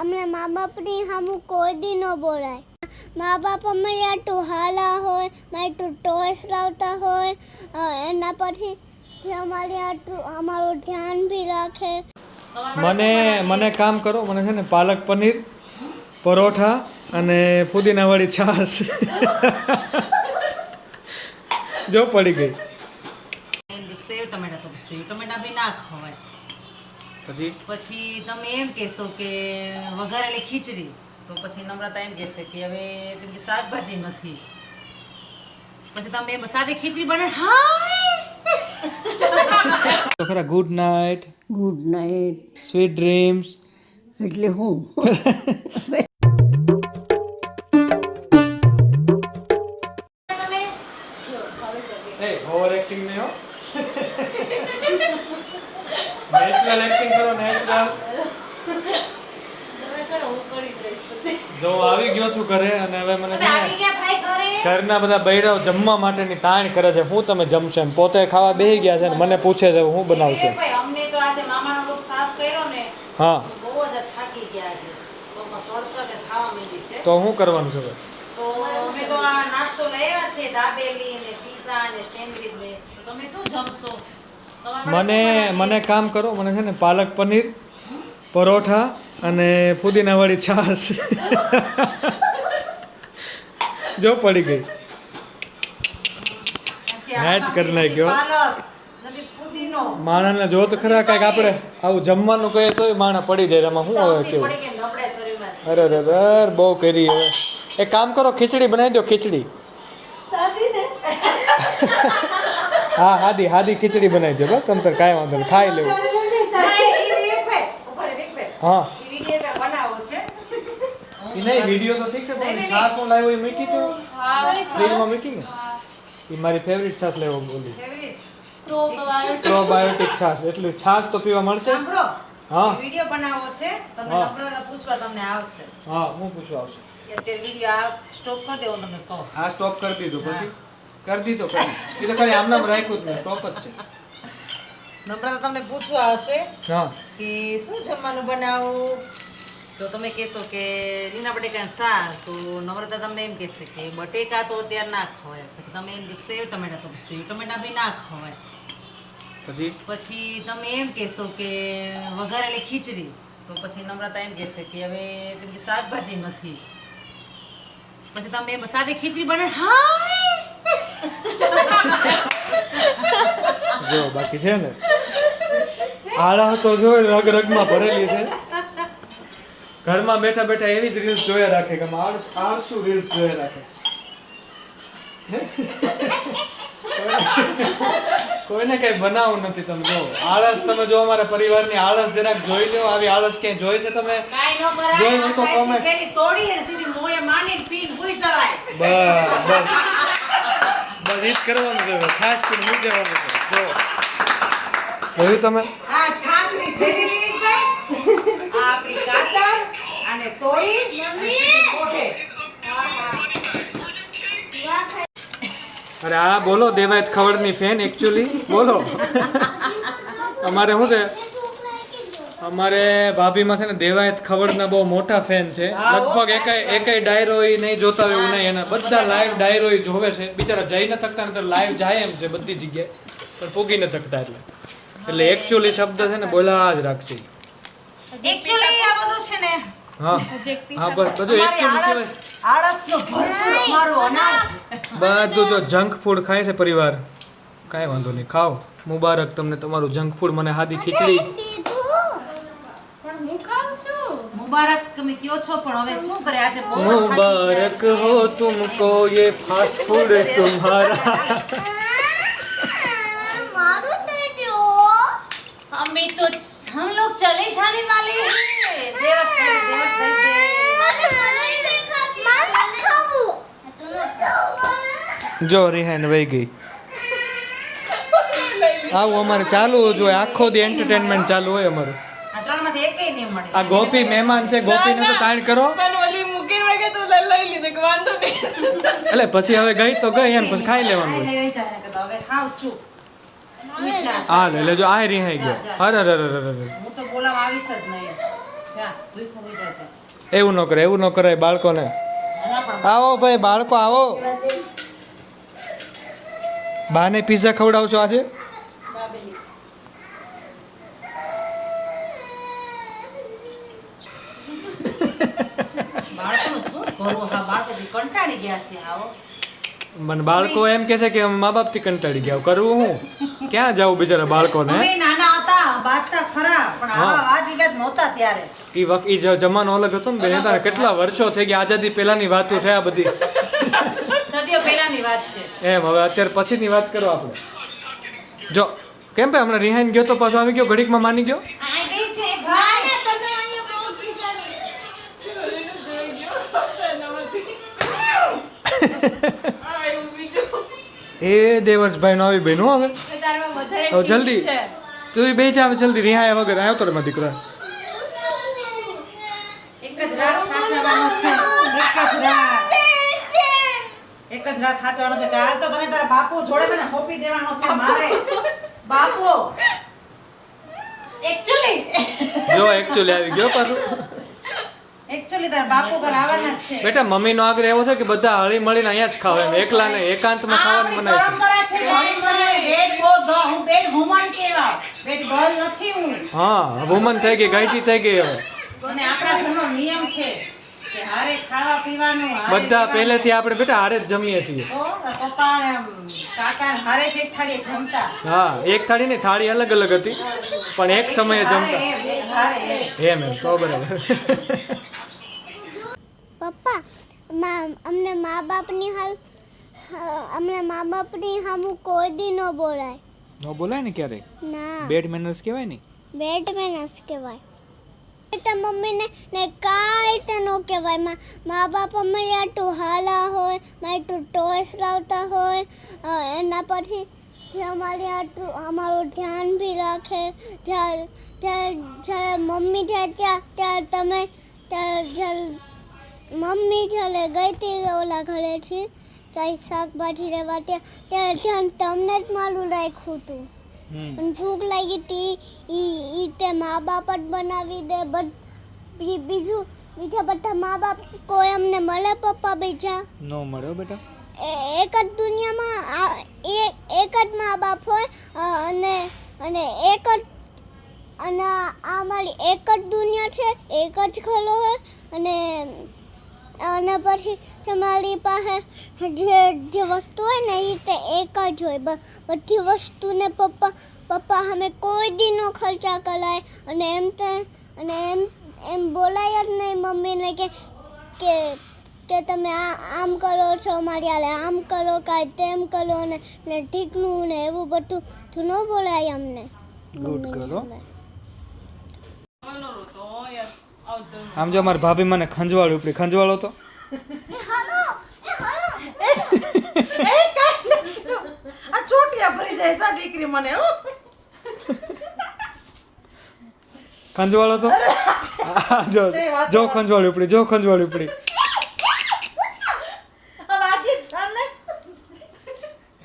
અમને મા બાપની સામું કોઈ દી ન બોલાય. મા બાપ અમારી આટલું હાલા હોય, આટલું ટોયસ લાવતા હોય, એના પછી અમારી આટલું અમારું ધ્યાન બી રાખે. મને કામ કરો, મને છે ને પાલક પનીર, પરોઠા અને ફુદીનાવાળી છાશ જો પડી ગઈ. સેવ ટમેટા બી ના ખવાય. પછી તમે એમ કહેશો કે વઘારેલી ખીચડી, તો પછી નમ્રતા એમ કહેશે કે હવે તેમની શાકભાજી નથી. પછી તમે સાદી ખીચડી બને. તો ખરા good night. Good night sweet dreams. એટલે હું ઓવર એક્ટિંગ નહીં હો. નેચરલ એક્ટિંગ કરો, નેચરલ. જો આવી ગયો છું ઘરે અને હવે મને છે ને ઘરના બધા બૈરાઓ જમવા માટેની તાણ કરે છે. હું તમે જમશો એમ પોતે ખાવા બેસી ગયા છે ને મને પૂછે છે હું બનાવશું. અમને તો આજે મામાનો લોક સાફ કર્યો ને, હા બહુ જ થાકી ગયા છે. તો તરતર ખાવા માંડી છે. તો શું કરવાનું છે? તો અમે તો આ નાસ્તો લઈ આવ્યા છે, દાબેલી ને પીઝા ને સેન્ડવિચ ને. તો તમે શું જમશો? મને કામ કરો, મને છે ને પાલક પનીર, પરોઠા અને ફુદીનાવાળી છાશ જો પડી ગઈ. હેચ કરી નાખ્યો. માણસને જો તો ખરા કાંઈક આપણે આવું જમવાનું કહીએ તોય માણસ પડી જાય. એમાં શું હવે કેવું? અરે અરે બહુ કરી. હવે એક કામ કરો, ખીચડી બનાવી દો. ખીચડી હા, હાદી ખીચડી બનાવી દો. બસ તમ તાર કાંઈ વાંધો નહીં, ખાઈ લેવું. હા એ નહીં, વિડીયો તો ઠીક છે પણ છાશ હું લાવ્યો એ મૂકી તો ફ્રીજમાં મૂકી ને. એ મારી ફેવરિટ છાશ લેવો બોલી, પ્રોબાયોટિક છાશ. એટલું છાશ તો પીવા મળશે. હા વિડિયો બનાવવો છે, તમને નમ્રતા પૂછવા તમને આવશે. હા હું પૂછવા આવશે. અત્યારે વિડિયો આ સ્ટોપ કરી દેવો તમે કહો. હા સ્ટોપ કરી દીધું. પછી કરી દીધો. એ તો ખાલી આમ નામ રાખ્યું જ નહીં, સ્ટોપ જ છે. નમ્રતા તમને પૂછવા હશે હા કે શું જમવાનું બનાવું, તો તમે કહેશો કે રીંગણા બટેકાનું શાક. તો નમ્રતા તમને એમ કહેશે કે બટેકા તો અત્યારે ના ખવાય. પછી તમે એમ સેવ ટમેટા, તો સેવ ટમેટા બી ના ખવાય. પછી તમે એમ કહેશો કે વઘારેલી ખીચડી, તો પછી નમ્રતા એમ કહેશે કે હવે તેમની શાકભાજી નથી. પછી તમે સાદી ખીચડી બને. જો બાકી છે ને આળા તો જો રગ રગમાં ભરેલી છે. ઘરમાં બેઠા બેઠા એવી જ રીલ્સ જોયા રાખે કે આળસુ રીલ્સ જોયા રાખે. કોઈને કઈ બનાવવું નથી. તમે જો આળસ, તમે જો અમારા પરિવારની આળસ જરાક જોઈ લો. આવી આળસ ક્યાંય જોઈ છે તમે? જોઈ મૂકો કોમેન્ટ. બસ ઈ જ કરવાનું છે. ખાસ કરીને મૂકી દેવાનું છે. જો જોયું તમે? અરે આ બોલો દેવાયત ખવડની ફેન એકચ્યુઅલી બોલો. અમારે શું છે, અમારે ભાભીમાં છે ને દેવાયત ખવડના બહુ મોટા ફેન છે. લગભગ એકાઈ ડાયરો ઈ નહીં જોતા હોય એવું નહીં. એના બધા લાઈવ ડાયરો ઈ જોવે છે. બિચારા જઈ ન થકતા ને તો લાઈવ જાય એમ છે બધી જગ્યાએ, પણ પૂગી ન થકતા. એટલે એકચ્યુઅલી શબ્દ છે ને બોલા જ રાખશે. એકચ્યુઅલી આ બધું છે ને, હા હા બસ બધું એકચ્યુઅલી આળસનો ભરપૂર અમારો અનાજ. બધું જો જંક ફૂડ ખાય છે પરિવાર. કાંઈ વાંધો નહીં, ખાઓ. મુબારક તમને તમારું જંક ફૂડ. મને હાદી ખીચડી મુબારક તમે કયો છો, પણ હવે શું કરે? આજે બહુ મુબારક હો તુમકો યે ફાસ્ટ ફૂડ તુમ્હારા. हमें तो हम लोग चले जाने वाले हैं. देवस જો રિહાન વહી ગઈ. આવું અમારે ચાલુ જ હોય, આખો દી એન્ટરટેનમેન્ટ ચાલુ હોય અમારું. આ ત્રણમાંથી એકેય નહીં મળે. આ ગોપી મહેમાન છે, ગોપીને તો તાણ કરો. એટલે પછી હવે ગઈ તો ગઈ એમ, પછી ખાઈ લેવાનું હોય. હવે ખાવ છું. હા લે લેજો. આ રિહાઈ ગયો. અરે અરે અરે અરે. હું તો બોલાવા આવીશ જ નહીં. જા ભૂખ હોઈ જાય છે એવું ન કરે, એવું ન કરાય બાળકોને. આવો ભાઈ બાળકો આવો. બાને પિઝા ખવડાવશો આજે? બાળકોનું શું કરવું? હા બાળકોથી કંટાળી ગયા છે. આવો મને બાળકો એમ કહે છે કે અમે મા બાપથી કંટાળી ગયા. કરવું હું? ક્યાં જાવું બિચારા બાળકોને? અમે નાના હતા બાજતા ખરા પણ આવા વાદ વિવાદ નહોતા ત્યારે. ઈ જમાનો અલગ હતો ને બેન. તારે કેટલા વર્ષો થઈ ગયા, આઝાદી પહેલાની વાતો છે આ બધી. સદીઓ પહેલાની વાત છે. એમ હવે અત્યારે પછીની વાત કરો આપણે. જો કેમ ભાઈ હમણાં રિહાઈન ગયો તો પાછો આવી ગયો, ઘડીકમાં માની ગયો. આ ગઈ છે ભાઈ. તમે અહીંયા બહુ બિચારા એ દેવસભાઈ નો આવી બેન હો. હવે હવે જલ્દી તું બે જા, હવે જલ્દી રિહાયા વગર આવ્યો તો રે મારા દીકરા. એક જ રાત સાચવવાનો છે. એક જ રાત સાચવવાનો છે. કાલ તો તને તારા બાપુ જોડે તને હોપી દેવાનો છે મારે. બાપુ એકચ્યુઅલી આવી ગયો પાછું. તારા બાપુ કાલ આવવાના જ છે. બેટા મમ્મીનો આગ્રહ એવો છે કે બધા હળી મળીને અહીંયા જ ખાવ, એમ એકલા ને એકાંતમાં ખાવાનું મનાય છે. પરંપરા છે. ઘણી મને બેડ હું બેડ વુમન કહેવાય. બેડ ગર્લ નથી હું. હા વુમન થઈ ગઈ, ગાયટી થઈ ગઈ હવે. અને આપણા ઘરનો નિયમ છે કે હારે ખાવા પીવાનું હારે બધા રહેવાનું. પહેલેથી આપણે બેટા હારે જ જમીએ છીએ. તો પપ્પા અને કાકા હારે જ એક થાળીએ જમતા. હા એક થાળી નહીં, થાળી અલગ અલગ હતી પણ એક સમયે જમતા. એમ તો બરાબર. પપ્પા અમને મા બાપની સામું કોઈ દી ન બોલાય. નો બોલાય ને ક્યારેક. ના બેડ મેનર્સ કહેવાય ને. બેડ મેનસ કહેવાય. તે મમ્મીને ને કાંઈ તે ન કહેવાય. મા બાપ અમારી આટલું હાલા હોય, આટલું ટોયસ લાવતા હોય, એના પછી અમારી આટલું અમારું ધ્યાન બી રાખે. જ્યારે મમ્મી જાય ત્યારે મમ્મી જ્યારે ગઈ હતી ઓલા ઘરેથી કાંઈ શાકભાજી લેવા ત્યારે ધ્યાન તમને જ મારું રાખ્યું હતું. પણ ભૂખ લાગી હતી ઈ તે મા બાપ જ બનાવી દે. બીજા બધા મા બાપ કોઈ અમને મળે પપ્પા બીજા નો મળ્યો બેટા. એક જ દુનિયામાં એક જ મા બાપ હોય અને એક જ આ મારી એક જ દુનિયા છે, એક જ ઘર હોય અને પછી તમારી પાસે જે વસ્તુ હોય ને એ તે એક જ હોય. બધી વસ્તુને પપ્પા અમે કોઈ દી નો ખર્ચા કરાય અને એમ બોલાય જ નહીં મમ્મીને કે તમે આમ કરો છો, મારી હાલે આમ કરો, કાંઈ તેમ કરો ને ઠીકનું ને એવું બધું તો ન બોલાય અમને. ગુડ કરો. આમ જો મારી ભાભી મને ખંજવાળી ઉપડી. ખંજવાળો તો આ ચોટિયા ભરી જાય છે દીકરી મને. ખંજવાળો તો જો ખંજવાળી ઉપડી, જો ખંજવાળી ઉપડી.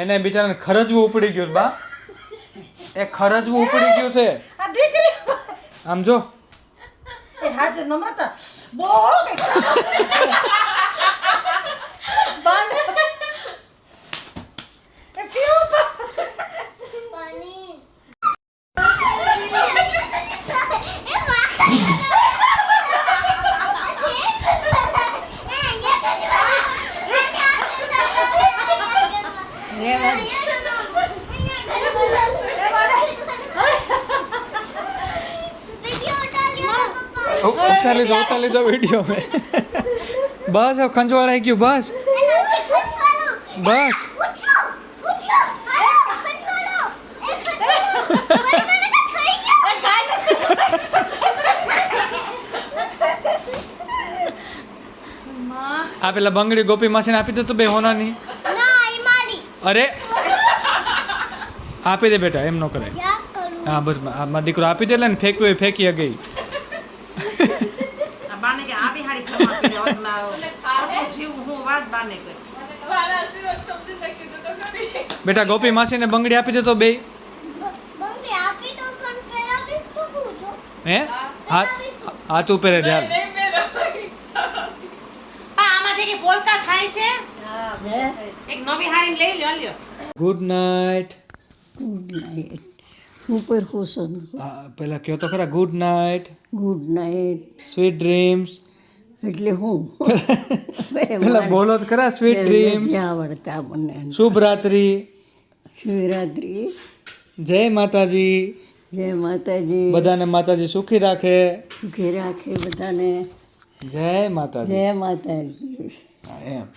એને બિચારાને ખરજવું ઉપડી ગયું બા. એ ખરજવું ઉપડી ગયું છે આ દીકરી આમ જો. એ હાજર નમ્રતા બહુ બન એ પીવું પાણી ઉતાર લીધો વિડીયો મેં. બસ હવે ખંજવાળાઈ ગયું. બસ બસ આ પેલા બંગડી ગોપી માસીને આપી દે તો બે હોનાની. અરે આપી દે બેટા, એમ ન કરાય. હા બસ મારો દીકરો આપી દે એટલે ને ફેંક્યું એ ફેંકી ગઈ. બાને કે આપી હાડી ખમા આપી દે. ઓટલું જીવ હું વાત બાને કે બેટા ગોપી માસીને બંગડી આપી દે તો બે. આપી દો પણ પહેરાવીશ તો હું જો હે હાથ આ તું પહેરે ધ્યાન આમાંથી કે પોલકા થાય છે હે એક નવી હારીને લઈ લ્યો લ્યો good night. Good night super cushion પેલા કયો તો ખરા good night, good night sweet dreams. એટલે હું પેલા બોલો તો ખરા સ્વીટ ડ્રીમ્સ, નથી આવડતા મને શુભ રાત્રિ, શિવરાત્રિ જય માતાજી. જય માતાજી બધાને માતાજી સુખી રાખે. સુખી રાખે બધાને જય માતાજી. જય માતાજી હા, એમ